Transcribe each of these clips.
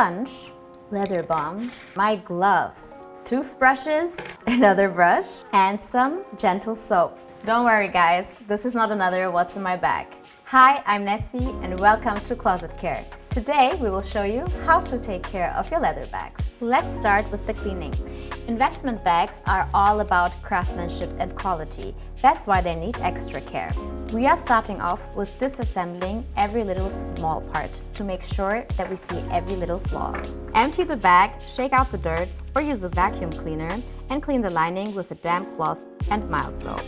sponge, leather balm, my gloves, toothbrushes, another brush, and some gentle soap. Don't worry guys, this is not another what's in my bag. Hi, I'm Nessie and welcome to Closet Care. Today we will show you how to take care of your leather bags. Let's start with the cleaning. Investment bags are all about craftsmanship and quality. That's why they need extra care. We are starting off with disassembling every little small part to make sure that we see every little flaw. Empty the bag, shake out the dirt, or use a vacuum cleaner and clean the lining with a damp cloth and mild soap.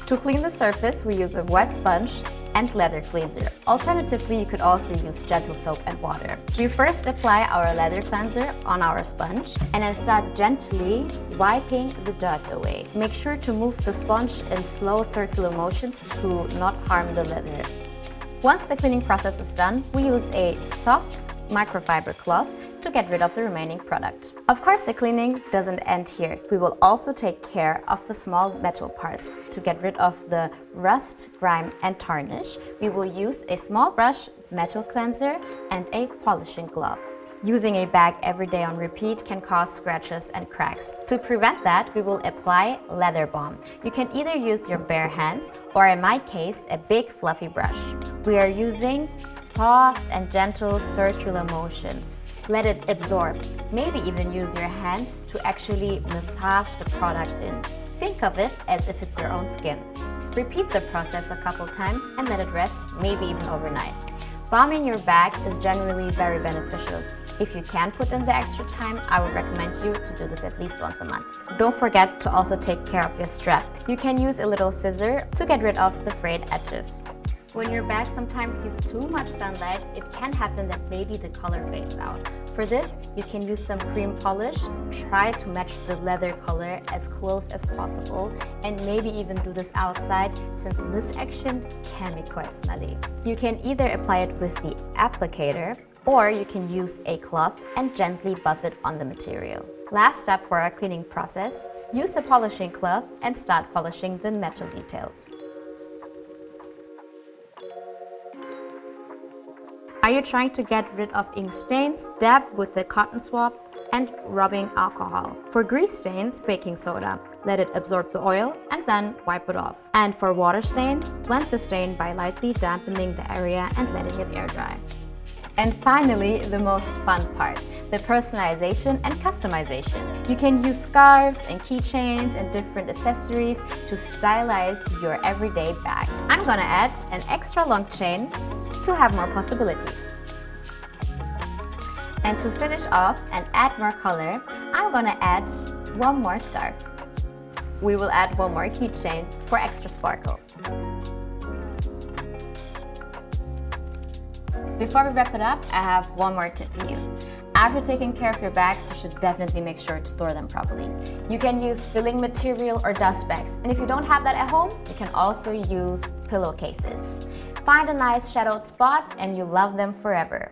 To clean the surface, we use a wet sponge and leather cleanser. Alternatively, you could also use gentle soap and water. We first apply our leather cleanser on our sponge and then start gently wiping the dirt away. Make sure to move the sponge in slow circular motions to not harm the leather. Once the cleaning process is done, we use a soft microfiber cloth to get rid of the remaining product. Of course, the cleaning doesn't end here. We will also take care of the small metal parts. To get rid of the rust, grime and tarnish, we will use a small brush, metal cleanser and a polishing glove. Using a bag every day on repeat can cause scratches and cracks. To prevent that, we will apply leather balm. You can either use your bare hands or, in my case, a big fluffy brush. We are using soft and gentle circular motions. Let it absorb. Maybe even use your hands to actually massage the product in. Think of it as if it's your own skin. Repeat the process a couple times and let it rest, maybe even overnight. Balming your bag is generally very beneficial. If you can put in the extra time, I would recommend you to do this at least once a month. Don't forget to also take care of your strap. You can use a little scissor to get rid of the frayed edges. When your bag sometimes sees too much sunlight, it can happen that maybe the color fades out. For this, you can use some cream polish, try to match the leather color as close as possible, and maybe even do this outside since this action can be quite smelly. You can either apply it with the applicator or you can use a cloth and gently buff it on the material. Last step for our cleaning process, use a polishing cloth and start polishing the metal details. Are you trying to get rid of ink stains? Dab with a cotton swab and rubbing alcohol. For grease stains, baking soda. Let it absorb the oil and then wipe it off. And for water stains, blend the stain by lightly dampening the area and letting it air dry. And finally, the most fun part, the personalization and customization. You can use scarves and keychains and different accessories to stylize your everyday bag. I'm gonna add an extra long chain to have more possibilities. And to finish off and add more color, I'm gonna add one more scarf. We will add one more keychain for extra sparkle. Before we wrap it up, I have one more tip for you. After taking care of your bags, you should definitely make sure to store them properly. You can use filling material or dust bags, and if you don't have that at home, you can also use pillowcases. Find a nice shadowed spot and you love them forever.